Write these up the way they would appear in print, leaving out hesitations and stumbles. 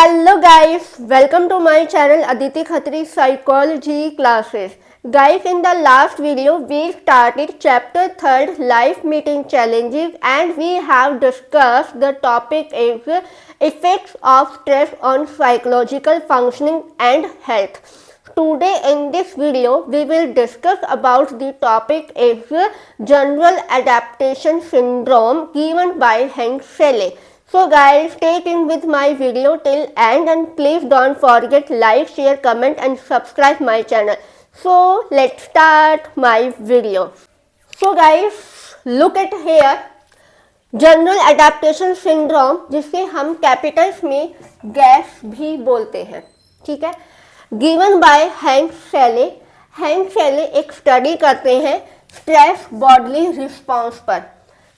Hello guys, welcome to my channel Aditi Khatri Psychology Classes. Guys, in the last video we started chapter 3rd Life Meeting Challenges and we have discussed the topic is effects of stress on psychological functioning and health. Today in this video we will discuss about the topic is General Adaptation Syndrome given by Hank Shelley. So guys, stay tuned with my video till end and please don't forget like, share, comment and subscribe my channel. So let's start my video. So guys, look at here. General adaptation syndrome जिसे हम Capitals में gas भी बोलते हैं, ठीक है, given by Hans Selye. Hans Selye एक study करते हैं स्ट्रेस बॉडली रिस्पॉन्स पर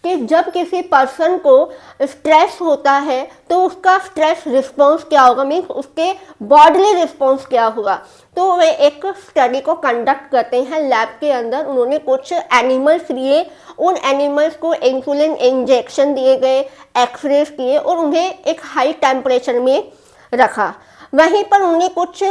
कि जब किसी पर्सन को स्ट्रेस होता है तो उसका स्ट्रेस रिस्पॉन्स क्या होगा, मीन्स उसके बॉडली रिस्पॉन्स क्या होगा। तो वे एक स्टडी को कंडक्ट करते हैं लैब के अंदर। उन्होंने कुछ एनिमल्स लिए, उन एनिमल्स को इंसुलिन इंजेक्शन दिए गए, एक्सरेज किए और उन्हें एक हाई टेम्परेचर में रखा। वहीं पर उन्होंने कुछ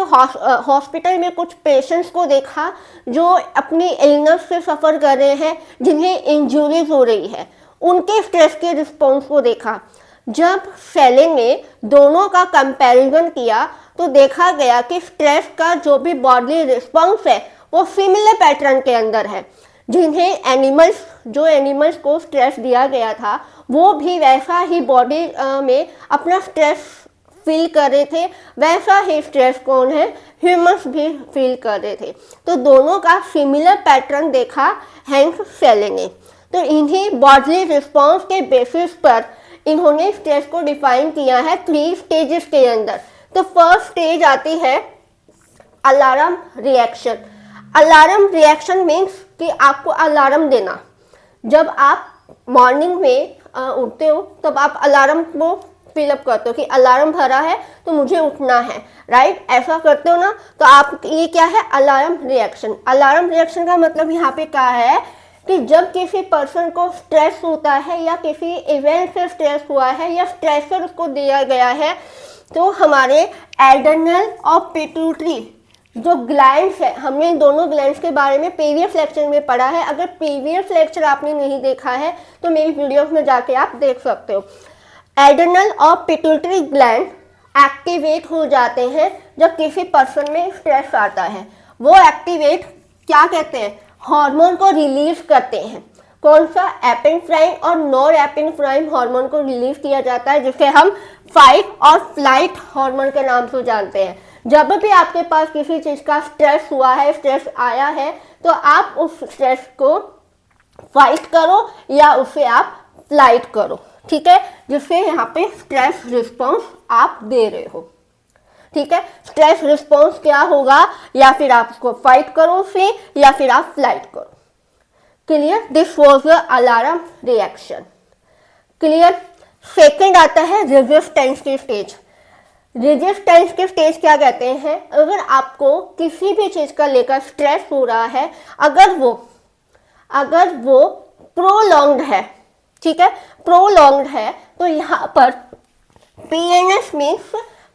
हॉस्पिटल में कुछ पेशेंट्स को देखा जो अपनी इलनेस से सफ़र कर रहे हैं, जिन्हें इंजरीज हो रही है, उनके स्ट्रेस के रिस्पॉन्स को देखा। जब शेले ने दोनों का कंपैरिजन किया तो देखा गया कि स्ट्रेस का जो भी बॉडी रिस्पॉन्स है वो सिमिलर पैटर्न के अंदर है। जिन्हें एनिमल्स को स्ट्रेस दिया गया था वो भी वैसा ही बॉडी में अपना स्ट्रेस फील कर रहे थे, वैसा ही स्ट्रेस कौन है, ह्यूमंस भी फील कर रहे थे। तो दोनों का सिमिलर पैटर्न देखा हैंक शेले ने। तो इन्हीं बॉडली रिस्पॉन्स के बेसिस पर इन्होंने स्ट्रेस को डिफाइन किया है 3 स्टेजेस के अंदर। तो फर्स्ट स्टेज आती है alarm reaction. Alarm reaction means कि आपको अलार्म देना। जब आप मॉर्निंग में उठते हो तब आप अलार्म को फिलअप करते हो कि अलार्म भरा है तो मुझे उठना है, राइट, ऐसा करते हो ना। तो आप ये क्या है, अलार्म रिएक्शन। अलार्म रिएक्शन का मतलब यहाँ पे क्या है कि जब किसी पर्सन को स्ट्रेस होता है या किसी इवेंट से स्ट्रेस हुआ है या स्ट्रेसर उसको दिया गया है तो हमारे एड्रेनल और पिट्यूटरी जो ग्लैंड्स है, हमने इन दोनों ग्लैंड्स के बारे में प्रीवियस लेक्चर में पढ़ा है। अगर प्रीवियस लेक्चर आपने नहीं देखा है तो मेरी वीडियोस में जाके आप देख सकते हो। एड्रेनल और पिट्यूटरी ग्लैंड एक्टिवेट हो जाते हैं जब किसी पर्सन में स्ट्रेस आता है। वो एक्टिवेट क्या कहते हैं, हार्मोन को रिलीज करते हैं। कौन सा, एपिनेफ्राइन और नॉर एपिनेफ्राइन हार्मोन को रिलीज किया जाता है, जिसे हम फाइट और फ्लाइट हार्मोन के नाम से जानते हैं। जब भी आपके पास किसी चीज़ का स्ट्रेस हुआ है, स्ट्रेस आया है, तो आप उस स्ट्रेस को फाइट करो या उसे आप फ्लाइट करो, ठीक है, जिससे यहाँ पे स्ट्रेस रिस्पॉन्स आप दे रहे हो, ठीक है। स्ट्रेस रिस्पॉन्स क्या होगा, या फिर आप उसको फाइट करो उसे या फिर आप फ्लाइट करो। Clear, this was the alarm reaction. Clear. Second आता है रेजिस्टेंस की स्टेज। रेजिस्टेंस की स्टेज क्या कहते हैं, अगर आपको किसी भी चीज़ का लेकर स्ट्रेस हो रहा है, अगर वो प्रोलॉन्ग्ड है, ठीक है, प्रोलॉन्ग्ड है, तो यहाँ पर PNS means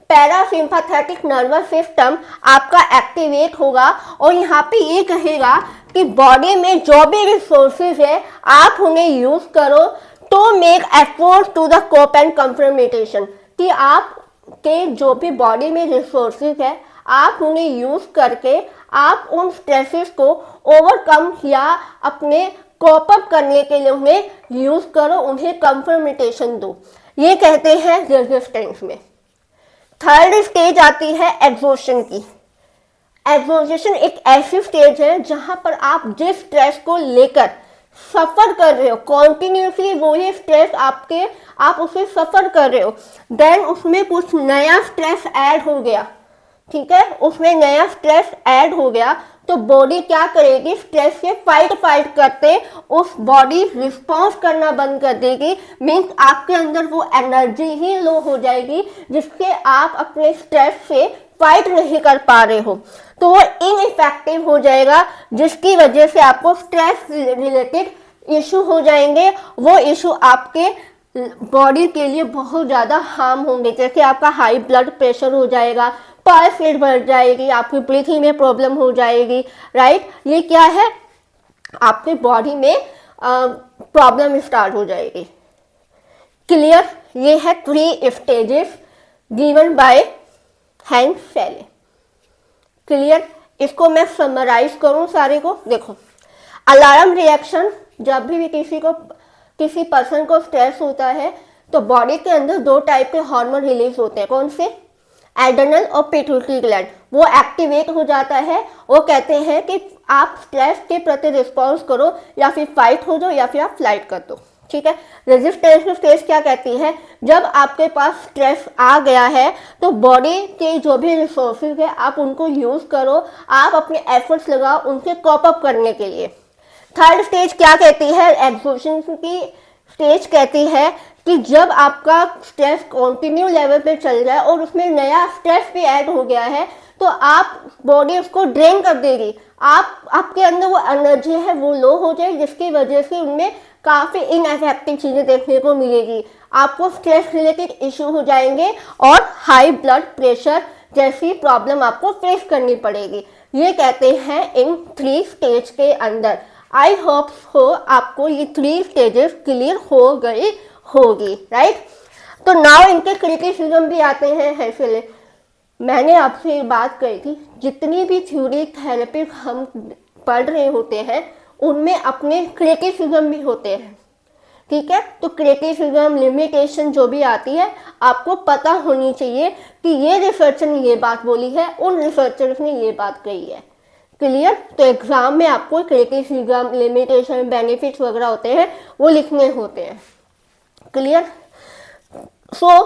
parasympathetic nervous system आपका एक्टिवेट होगा और यहाँ पे ये कहेगा कि बॉडी में जो भी रिसोर्सेज है आप उन्हें यूज करो to make effort to the cope and confrontation, कि आपके जो भी बॉडी में रिसोर्सेज है आप उन्हें यूज करके आप उन स्ट्रेसेस को ओवरकम या अपने कोप अप करने के लिए उन्हें यूज करो, उन्हें कंफर्मेटेशन दो। ये कहते हैं रेजिस्टेंस में। थर्ड स्टेज आती है एग्जॉशन की। एग्जॉशन एक ऐसी स्टेज है जहां पर आप जिस स्ट्रेस को लेकर सफर कर रहे हो, कॉन्टिन्यूसली वही स्ट्रेस आप उसे सफर कर रहे हो, देन उसमें कुछ नया स्ट्रेस ऐड हो गया, ठीक है, उसमें नया स्ट्रेस ऐड हो गया तो बॉडी क्या करेगी, स्ट्रेस से फाइट करते उस बॉडी रिस्पॉन्स करना बंद कर देगी। मीन्स आपके अंदर वो एनर्जी ही लो हो जाएगी जिससे आप अपने स्ट्रेस से फाइट नहीं कर पा रहे हो, तो वो इनइफेक्टिव हो जाएगा, जिसकी वजह से आपको स्ट्रेस रिलेटेड इशू हो जाएंगे। वो इशू आपके बॉडी के लिए बहुत ज़्यादा हार्म होंगे, जैसे आपका हाई ब्लड प्रेशर हो जाएगा, पल्स रेट बढ़ जाएगी, आपकी ब्रीथिंग में प्रॉब्लम हो जाएगी, राइट। ये क्या है, आपके बॉडी में प्रॉब्लम स्टार्ट हो जाएगी। क्लियर, ये है 3 स्टेजेस गिवन बाय हैंस फैले। क्लियर, इसको मैं समराइज करूं सारे को, देखो। अलार्म रिएक्शन, जब भी किसी पर्सन को स्ट्रेस होता है तो बॉडी के अंदर 2 टाइप के हार्मोन रिलीज होते हैं। कौन से? एड्रेनल और पिट्यूटरी ग्लैंड, वो एक्टिवेट हो जाता है। वो कहते हैं कि आप स्ट्रेस के प्रति रिस्पॉन्स करो, या फिर फाइट हो जाओ, या फिर आप फ्लाइट कर दो, ठीक है। रेजिस्टेंस स्टेज क्या कहती है, जब आपके पास स्ट्रेस आ गया है तो बॉडी के जो भी रिसोर्सेज है आप उनको यूज करो, आप अपने एफर्ट्स लगाओ उनसे कॉप अप करने के लिए। थर्ड स्टेज क्या कहती है, एग्जॉशन की स्टेज कहती है कि जब आपका स्ट्रेस कंटिन्यू लेवल पे चल रहा है और उसमें नया स्ट्रेस भी ऐड हो गया है तो आप बॉडी उसको ड्रेन कर देगी, आपके अंदर वो एनर्जी है वो लो हो जाएगी, जिसकी वजह से उनमें काफ़ी इनएफेक्टिव चीज़ें देखने को मिलेगी। आपको स्ट्रेस रिलेटेड इश्यू हो जाएंगे और हाई ब्लड प्रेशर जैसी प्रॉब्लम आपको फेस करनी पड़ेगी। ये कहते हैं इन 3 स्टेज के अंदर। आई होप हो आपको ये 3 स्टेजेस क्लियर हो गई होगी, राइट। तो नाउ इनके क्रिटिसिज्म भी आते हैं इसलिए मैंने आपसे ये बात कही थी, जितनी भी थ्योरी थेरेपी हम पढ़ रहे होते हैं उनमें अपने क्रिटिसिज्म भी होते हैं, ठीक है। तो क्रिटिसिज्म, लिमिटेशन जो भी आती है आपको पता होनी चाहिए कि ये रिसर्चर ने ये बात बोली है, उन रिसर्चर्स ने ये बात कही है। क्लियर। तो एग्जाम में आपको क्रिटिसिज्म, लिमिटेशन, बेनिफिट्स वगैरह होते हैं वो लिखने होते हैं। क्लियर। सो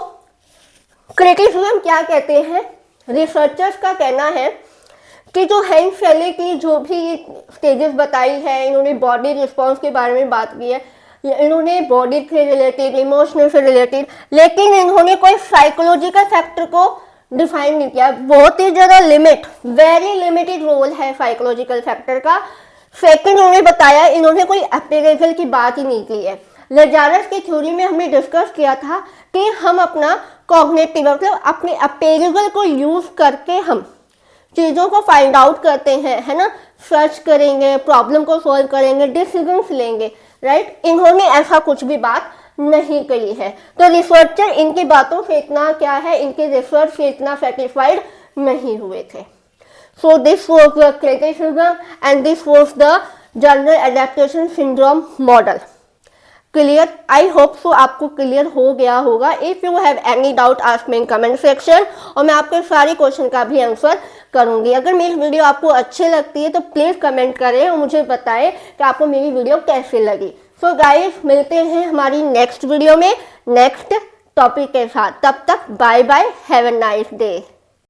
क्रिटिसिज्म क्या कहते हैं, रिसर्चर्स का कहना है कि जो हैंस फैले की जो भी स्टेजेस बताई है, इन्होंने बॉडी रिस्पॉन्स के बारे में बात की है, इन्होंने बॉडी से रिलेटेड, इमोशनल से रिलेटेड, लेकिन इन्होंने कोई साइकोलॉजिकल फैक्टर को डिफाइन नहीं किया। बहुत ही ज़्यादा वेरी लिमिटेड रोल है साइकोलॉजिकल फैक्टर का। सेकंड, उन्होंने बताया इन्होंने कोई अपेरेजल की बात ही नहीं की है। लजारस की थ्योरी में हमने डिस्कस किया था कि हम अपना कॉग्निटिव मतलब अपने अपेरेजल को यूज करके हम चीज़ों को फाइंड आउट करते हैं, है ना, सर्च करेंगे, प्रॉब्लम को सॉल्व करेंगे, डिसीजंस लेंगे, राइट। इन्होंने ऐसा कुछ भी बात नहीं कही है। तो रिसर्चर इनकी बातों से इतना क्या है, इनके रिसर्च से इतना सेटिस्फाइड नहीं हुए थे। So this was the criticism and this was the general adaptation syndrome model. Clear. I hope so आपको क्लियर हो गया होगा। If you have any doubt ask me in comment section और मैं आपके सारे क्वेश्चन का भी आंसर करूंगी। अगर मेरी वीडियो आपको अच्छी लगती है तो प्लीज़ कमेंट करें और मुझे बताएं कि आपको मेरी वीडियो कैसी लगी। सो गाइस, मिलते हैं हमारी नेक्स्ट वीडियो में नेक्स्ट टॉपिक के साथ। तब तक bye bye, have a nice day.